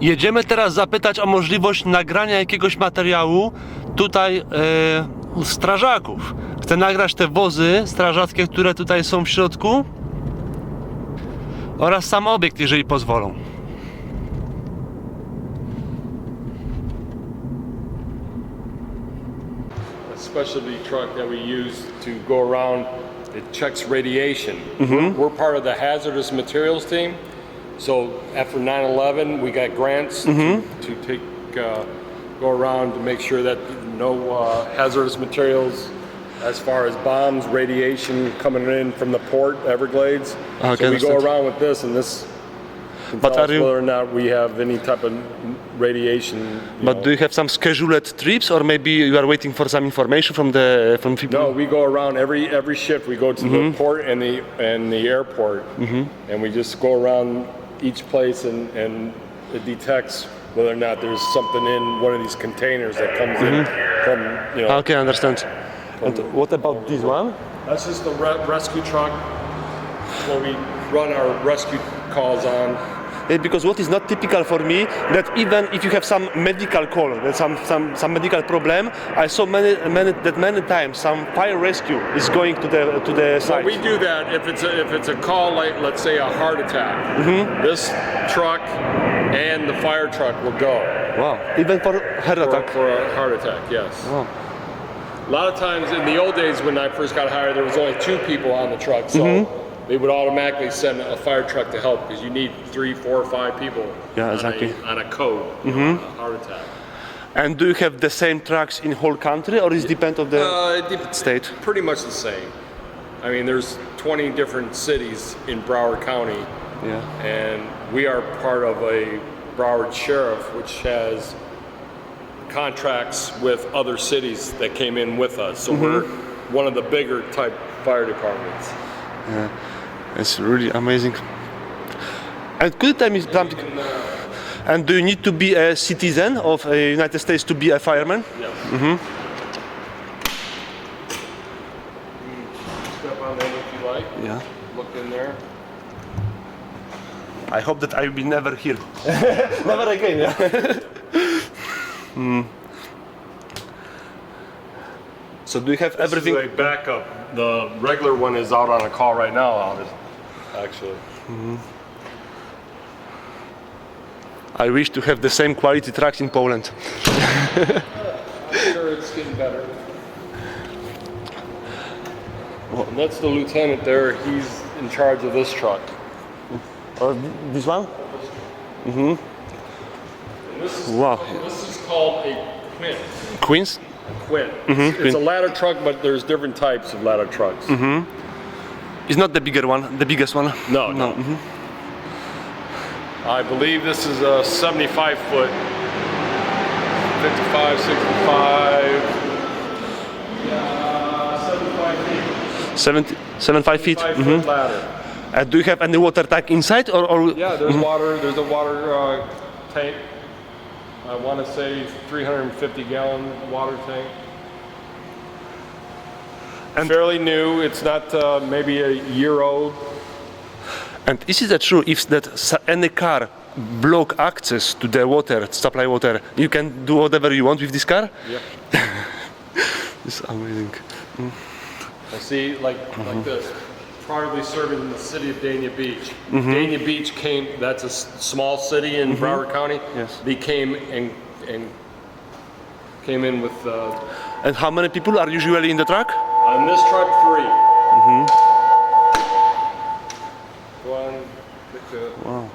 Jedziemy teraz zapytać o możliwość nagrania jakiegoś materiału tutaj u strażaków. Chcę nagrać te wozy strażackie, które tutaj są w środku oraz sam obiekt, jeżeli pozwolą. Specialty truck that we use to go around, it checks radiation. We're part of the hazardous materials team. So after 9/11, we got grants to take, go around to make sure that no hazardous materials as far as bombs, radiation coming in from the port, Everglades. Okay, so we go around with this, and this can But tell are us you- whether or not we have any type of radiation. But do you have some scheduled trips, or maybe you are waiting for some information from people? No, we go around every shift. We go to the port and the airport, and we just go around each place, and it detects whether or not there's something in one of these containers that comes in from, you know. Okay, I understand. And what about this one? That's just the rescue truck where we run our rescue calls on. Because what is not typical for me, that even if you have some medical call, some medical problem, I saw many times some fire rescue is going to the So site. we do that if it's a call, like let's say a heart attack. This truck and the fire truck will go Wow, even for heart attack. for a heart attack. Yes. Wow. A lot of times in the old days when I first got hired, there was only 2 people on the truck, so they would automatically send a fire truck to help because you need 3, 4, 5 people Yeah, exactly. on a code, a heart attack. And do you have the same trucks in whole country, or is it depend of the It state? Pretty much the same. I mean, there's 20 different cities in Broward County, Yeah. and we are part of a Broward sheriff, which has contracts with other cities that came in with us. So we're one of the bigger type fire departments. It's really amazing. And could you tell me something? And do you need to be a citizen of the United States to be a fireman? Yes. Step on that if you like. Yeah. Look in there. I hope that I will be never here. Never again, yeah. So do you have everything? This is a backup. The regular one is out on a call right now, actually. I wish to have the same quality trucks in Poland. I'm sure it's getting better. And that's the lieutenant there. He's in charge of this truck. Or this one? And this is, Wow. This is called a quint. Queens? Quint. It's a ladder truck, but there's different types of ladder trucks. It's not the bigger one, the biggest one. No, no. I believe this is a 75 foot, 55, 65, 75 feet. 75 feet. 5-foot ladder. Do you have any water tank inside, or? Yeah, there's water. There's a water tank. I want to say 350-gallon water tank. And- fairly new. It's not maybe a year old. And is it true if any car block access to the water, supply water, you can do whatever you want with this car? Yep. It's amazing. I see, like this. Proudly serving in the city of Dania Beach. Dania Beach came. That's a small city in Broward County. Yes. They came and came in with. And how many people are usually in the truck? On this truck, 3. One, two. Wow.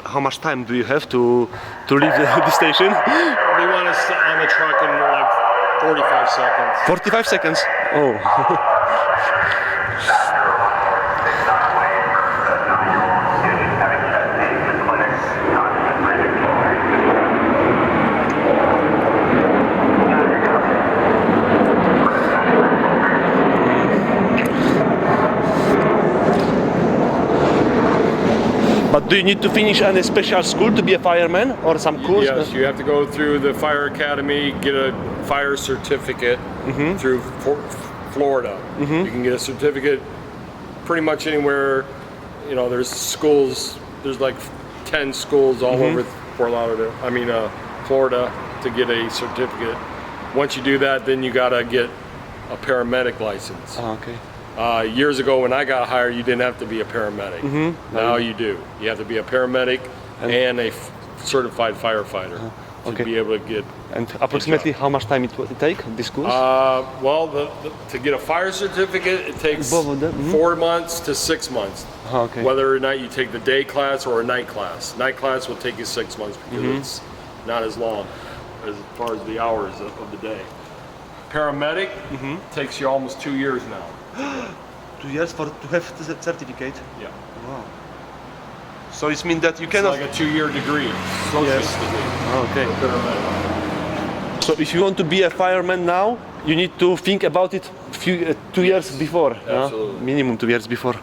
How much time do you have to leave the station? They want us on the truck in like 45 seconds. 45 seconds. Oh. But do you need to finish any special school to be a fireman or some course? Yes, you have to go through the fire academy, get a fire certificate through Florida. You can get a certificate pretty much anywhere. You know, there's schools. There's like 10 schools all over Fort Lauderdale. Florida, to get a certificate. Once you do that, then you gotta get a paramedic license. Oh, okay. Years ago when I got hired, you didn't have to be a paramedic. Now you do. You have to be a paramedic and a certified firefighter to be able to get. And approximately how much time it will take, this course? Well, to get a fire certificate, it takes 4 months to 6 months. Okay. Whether or not you take the day class or a night class. Night class will take you 6 months because it's not as long as far as the hours of the day. Paramedic takes you almost 2 years now. 2 years to have the certificate? Yeah. Wow. So it means that you It's cannot... like a 2-year degree, associate's degree. Okay. for paramedic. So if you want to be a fireman now, you need to think about it 2 years before. Absolutely. Minimum 2 years before.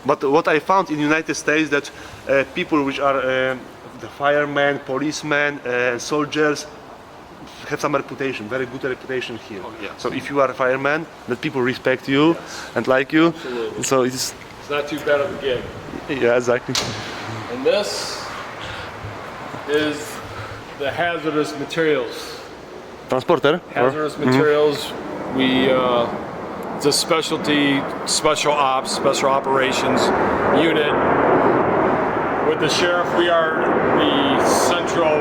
But what I found in the United States that people which are the firemen, policemen, soldiers have some reputation, very good reputation here. yeah. So if you are a fireman, that people respect you and like you. Absolutely. So it's It's not too bad of a gig. yeah, exactly. And this is the hazardous materials. Transporter? Hazardous materials. We it's a specialty, special ops, special operations unit. With the sheriff, we are the central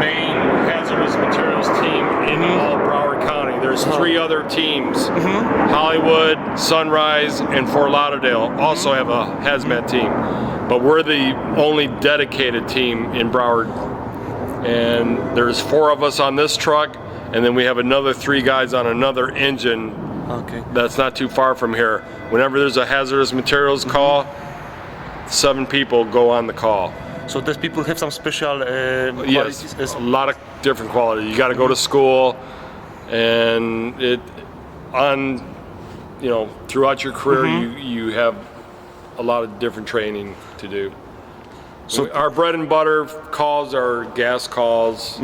main hazardous materials team in all Broward County. There's 3 other teams. Hollywood, Sunrise, and Fort Lauderdale also have a hazmat team. But we're the only dedicated team in Broward. And there's 4 of us on this truck, and then we have another 3 guys on another engine that's not too far from here. Whenever there's a hazardous materials call, 7 people go on the call. So these people have some special Yes, a lot of different quality. You got to go to school, and throughout your career, you have a lot of different training to do. So our bread and butter calls are gas calls,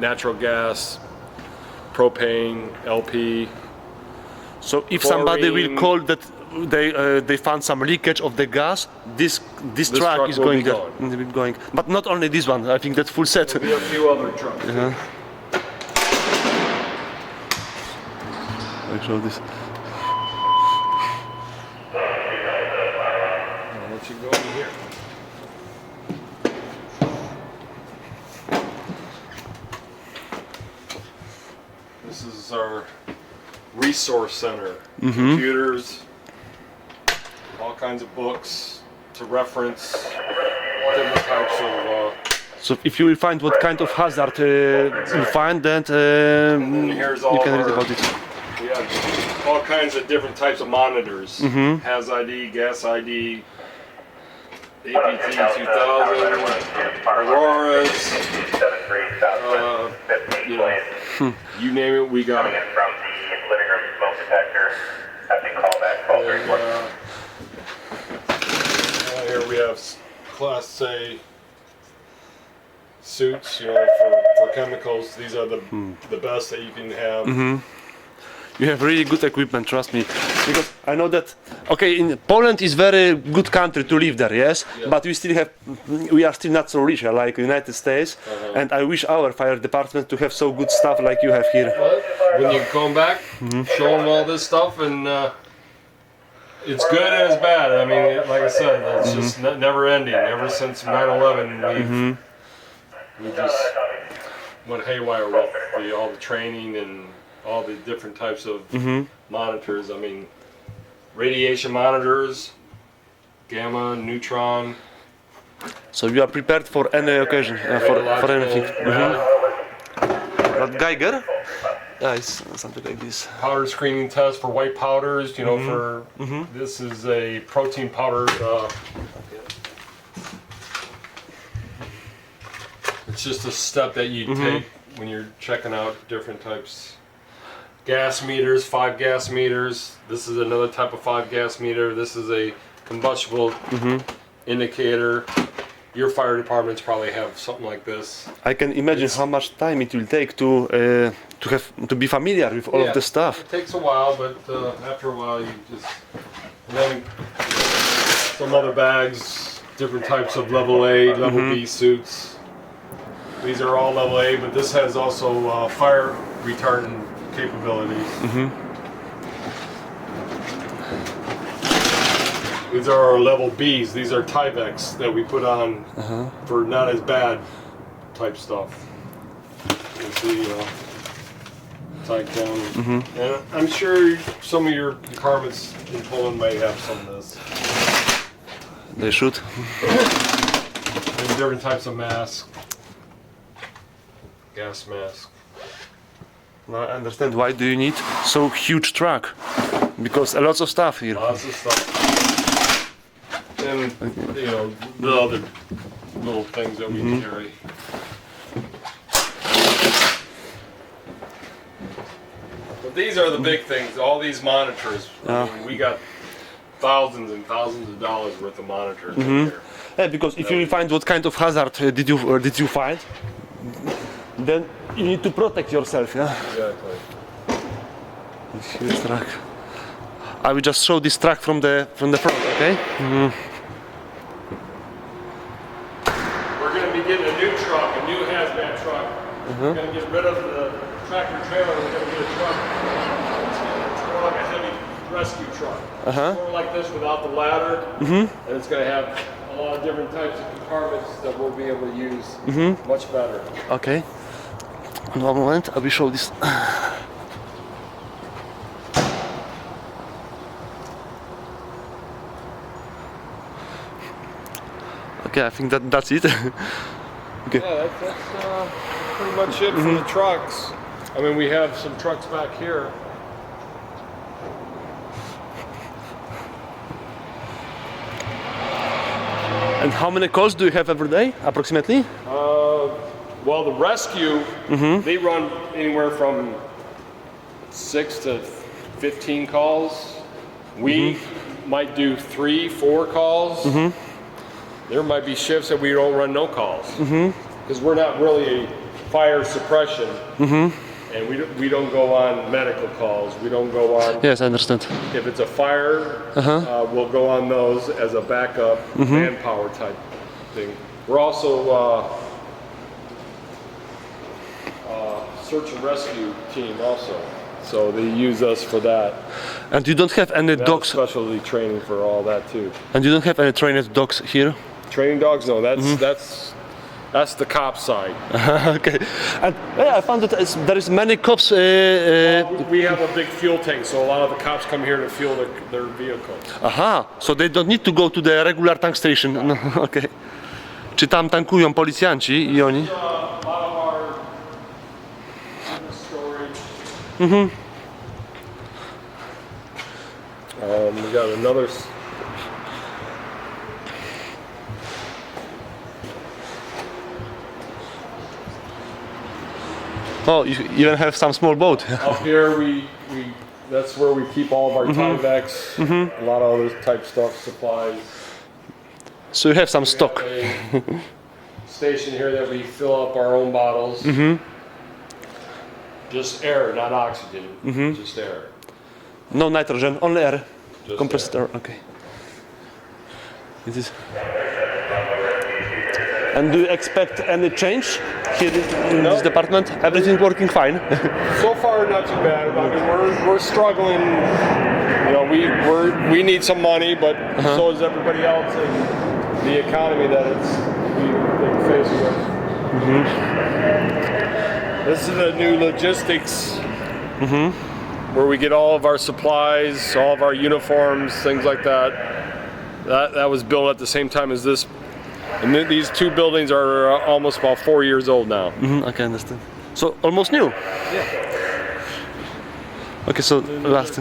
natural gas, propane, LP. So if somebody will call that they found some leakage of the gas, this truck is will going be there. Will be going. But not only this one, I think that full set. There'll be a few other trucks. I show this. I'll let you go in here. This is our resource center. Computers, all kinds of books to reference, different types of. So if you will find what kind of hazard you find, then here's you all can read our- about it. We have all kinds of different types of monitors. Has ID, gas ID, APT 2000, Auroras, you name it, we got it. From the living room smoke detector, having call back 1231. Here we have Class A suits, for chemicals. These are the best that you can have. You have really good equipment, trust me. Because I know that, in Poland is very good country to live there, yes? But we are still not so rich like United States. And I wish our fire department to have so good stuff like you have here. When you come back, show them all this stuff, and it's good and it's bad. I mean, like I said, it's just never ending. Ever since 9/11, we just went haywire with all the training and all the different types of monitors. I mean, radiation monitors, gamma, neutron. So you are prepared for any occasion, for anything. But Geiger? Yeah, it's something like this. Powder screening test for white powders. This is a protein powder. It's just a step that you take when you're checking out different types. Gas meters, 5 gas meters. This is another type of 5 gas meter. This is a combustible indicator. your fire departments probably have something like this. I can imagine how much time it will take to be familiar with all of this stuff. It takes a while, but after a while you just... And then some other bags, different types of level A, level B suits. These are all level A, but this has also fire retardant capabilities. These are our level Bs. These are Tyveks that we put on for not as bad type stuff. You see, tied down. And I'm sure some of your departments in Poland may have some of this. They should. There's different types of masks. Gas mask. Now I understand why do you need so huge truck? Because a lot of stuff here. Lots of stuff. And, you know, the other little things that we carry. But these are the big things, all these monitors. I mean, we got thousands and thousands of dollars worth of monitors in here. Yeah, because if you find what kind of hazard did you find, then you need to protect yourself, yeah? Exactly. This huge truck. I will just show this truck from the front, okay? We're going to be getting a new truck, a new hazmat truck. We're going to get rid of the tractor trailer. We're going to get a truck. It's more like a heavy rescue truck. It's more like this without the ladder, and it's going to have a lot of different types of compartments that we'll be able to use much better. Okay. One moment, I will show this. Okay, I think that's it. Okay. Yeah, that's pretty much it for the trucks. I mean, we have some trucks back here. And how many calls do you have every day, approximately? Well, the rescue, they run anywhere from 6 to 15 calls. We might do 3, 4 calls. There might be shifts that we don't run no calls because we're not really a fire suppression, and we don't go on medical calls. We don't go on. Yes, I understand. If it's a fire, we'll go on those as a backup manpower type thing. We're also search and rescue team also, so they use us for that. And you don't have any dogs. Specialty training for all that too. And you don't have any trained dogs here. Training dogs? No, that's the cop side. Okay. And yeah, I found that there is many cops. We have a big fuel tank, so a lot of the cops come here to fuel their vehicles. Aha, so they don't need to go to the regular tank station. No, okay. Czy tam tankują policjanci i oni? A lot of our storage. We got another. Oh, you even have some small boat. Up here, that's where we keep all of our Tyveks, a lot of other type stuff, supplies. So you have some stock. We have a station here that we fill up our own bottles. Just air, not oxygen. Just air. No nitrogen, only air. Just Compressed air. Okay. It is. And do you expect any change here in this department? Everything working fine? So far, not too bad. I mean, we're struggling. You know, we need some money, but so is everybody else in the economy that we're facing with. This is a new logistics where we get all of our supplies, all of our uniforms, things like that. That was built at the same time as this. And these two buildings are almost about 4 years old now. Okay, I understand. So almost new. Yeah. Okay, so last.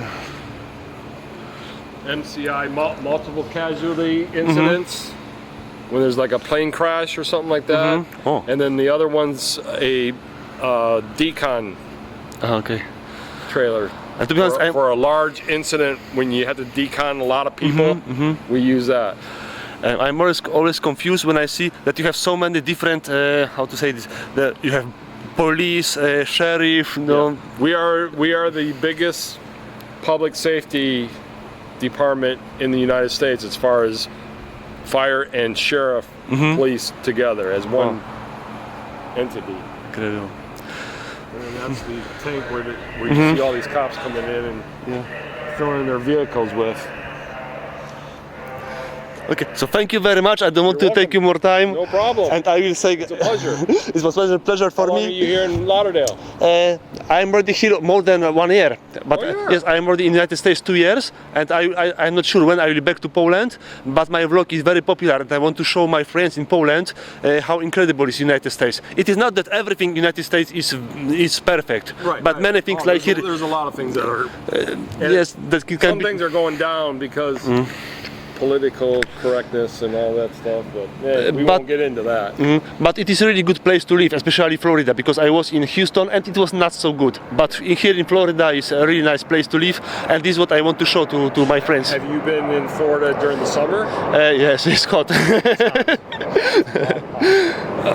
MCI, multiple casualty incidents. When there's like a plane crash or something like that. Oh. And then the other one's a decon Okay. trailer. And to be honest, For a large incident when you had to decon a lot of people, we use that. I'm always confused when I see that you have so many different, how to say this, you have police, sheriff, no. We are the biggest public safety department in the United States as far as fire and sheriff, police together as one entity. Incredible. And that's the tank where you see all these cops coming in and filling their vehicles with. Okay, so thank you very much. I don't want to take you more time. No problem. And I will say It's a pleasure. it was a pleasure for How long me. are you here in Lauderdale? I'm already here more than 1 year, but Oh, yeah. yes, I'm already in the United States 2 years, and I'm not sure when I will be back to Poland. But my vlog is very popular, and I want to show my friends in Poland how incredible is United States. It is not that everything United States is perfect, but many things like here. There's a lot of things that are. Yes, that can Some be. things are going down because political correctness and all that stuff, but we won't get into that. But it is a really good place to live, especially Florida, because I was in Houston and it was not so good. But here in Florida is a really nice place to live, and this is what I want to show to my friends. Have you been in Florida during the summer? Yes, it's hot.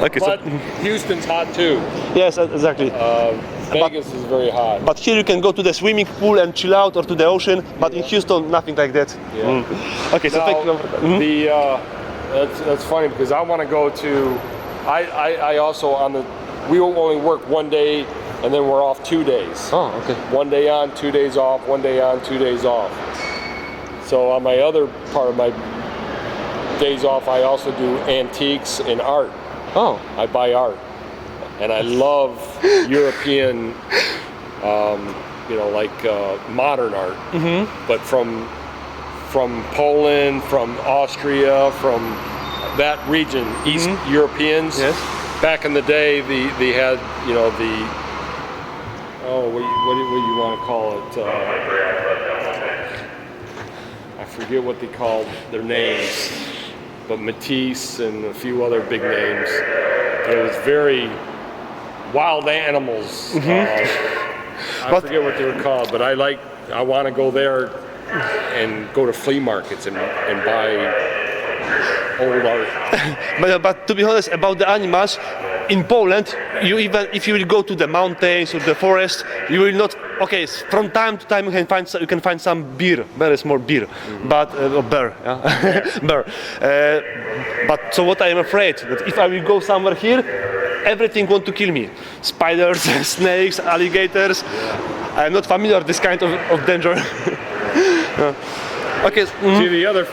Okay, so, But Houston's hot too. yes, exactly. Vegas is very hot. But here you can go to the swimming pool and chill out, or to the ocean. But in Houston, nothing like that. Okay, so thank you. That's funny because I want to go to. I also we only work 1 day and then we're off 2 days. Oh, okay. 1 day on, 2 days off. 1 day on, 2 days off. So on my other part of my days off, I also do antiques and art. Oh, I buy art, and I love European, modern art. But from Poland, from Austria, from that region, East Europeans. Yes. Back in the day, they had what do you want to call it? I forget what they called their names. But Matisse and a few other big names. It was very wild animals. I forget what they were called, but I want to go there and go to flea markets and buy old art. but to be honest, about the animals, in Poland, if you will go to the mountains or the forest, you will not. Okay, from time to time you can find some bear, very small bear, but bear, bear. But so what I am afraid that if I will go somewhere here, everything want to kill me. Spiders, snakes, alligators. I'm not familiar with this kind of danger. Okay. See the other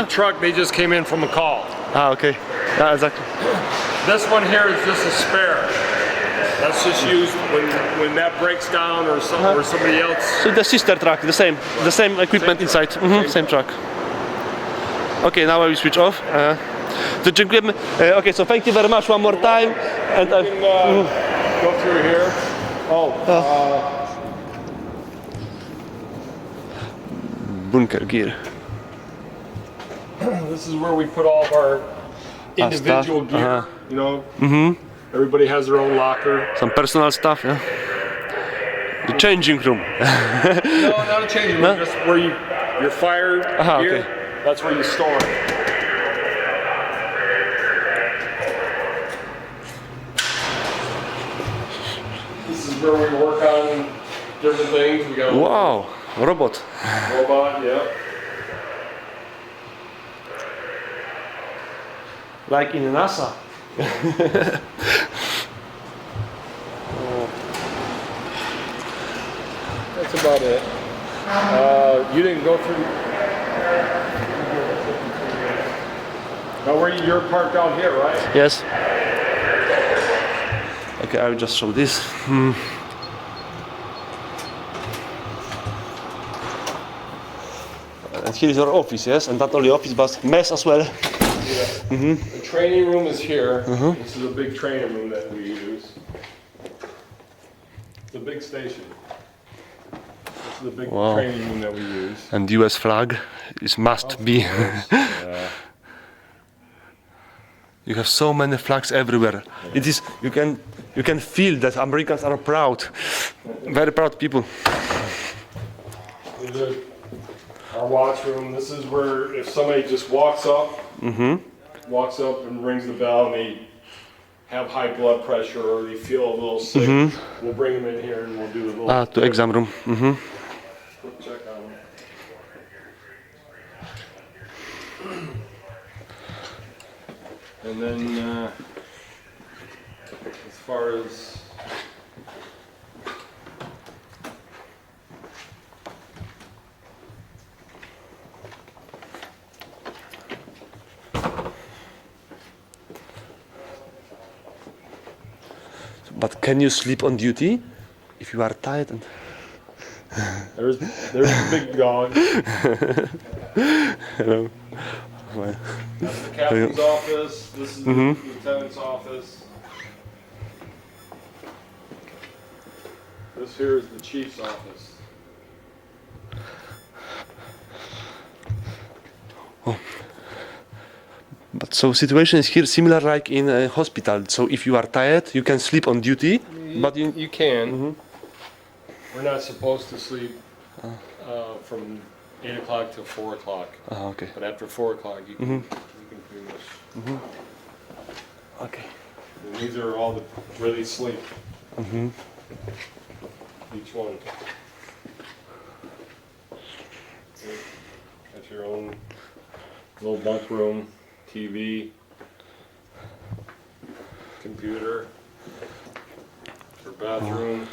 truck? They just came in from a call. Ah, okay. Exactly. This one here is just a spare. That's just used when that breaks down or somebody else. So the sister truck, the same equipment inside. Same truck. Okay, now I will switch off. So dziękujemy. Okay, so thank you very much one more time. And you can go through here. bunker gear. This is where we put all of our individual gear. Everybody has their own locker. Some personal stuff, yeah. The changing room. No, not a changing room. Just where your fire gear. Okay. That's where you store it. This is where we work on different things. We got a Wow, robot. robot, yeah. Like in NASA. That's about it. You didn't go through. Now, you're parked out here, right? Yes. Okay, I will just show this. And here is your office, yes, and not only office, but mess as well. The training room is here. This is a big training room that we use. It's a big station. This is a big training room that we use. And US flag is must be. Yeah. You have so many flags everywhere. It is you can feel that Americans are proud, very proud people. Our watch room. This is where if somebody just walks up walks up and rings the bell, and they have high blood pressure or they feel a little sick. We'll bring them in here and we'll do a little To exam room. quick check on them. And then as far as But can you sleep on duty if you are tired? And... there's the big dog. Hello. That's the captain's office. This is the lieutenant's office. This here is the chief's office. But so situation is here similar like in a hospital. So if you are tired, you can sleep on duty, but You can. We're not supposed to sleep from 8 o'clock till 4 o'clock. Okay. But after 4 o'clock, you can pretty much. Okay. And these are all the where they sleep. Each one. That's your own little bunk room, TV, computer, your bathroom.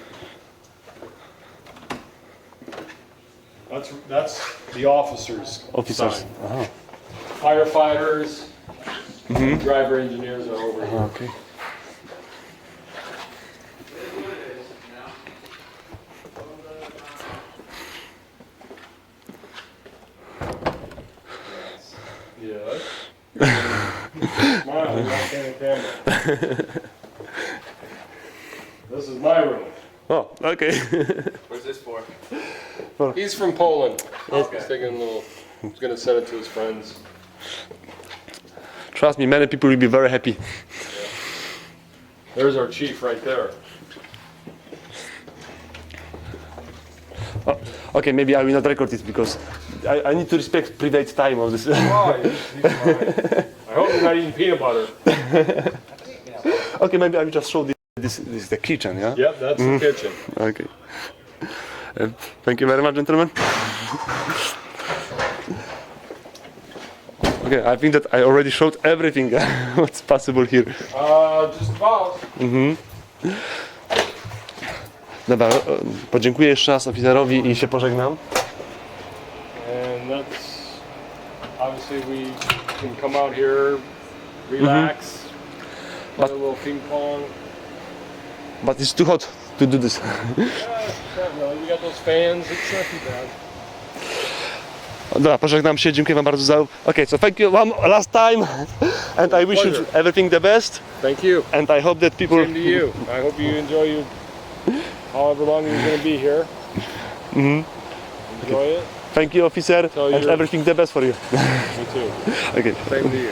That's the officers' Officers. side. Firefighters, driver engineers are over here. Okay. Yes. Smile, you're not getting a camera. This is my room. Oh, okay. What's this for? He's from Poland. He's taking a little. He's gonna send it to his friends. Trust me, many people will be very happy. There's our chief right there. Okay, maybe I will not record it because I need to respect private time of this. Oh, he's fine. I hope you're not eating peanut butter. Okay, maybe I will just show this is the kitchen, yeah? Yep, that's the kitchen. Okay. Thank you very much, gentlemen. Okay, I think that I already showed everything what's possible here. Just about. Dobra, podziękuję jeszcze raz oficerowi i się pożegnam. And that's obviously we can come out here, relax, play a little ping pong. But it's too hot to do this. Yeah, it's not really. We got those fans. It's not too bad. Dobra, pożegnam się, dziękuję wam bardzo za... Okay, so thank you one last time and I wish you everything the best. Thank you. And I hope that people... Same to you. I hope you enjoy your however long you're going to be here. Enjoy it. Thank you, officer, So and you're- everything the best for you. Me too. Okay. Same to you.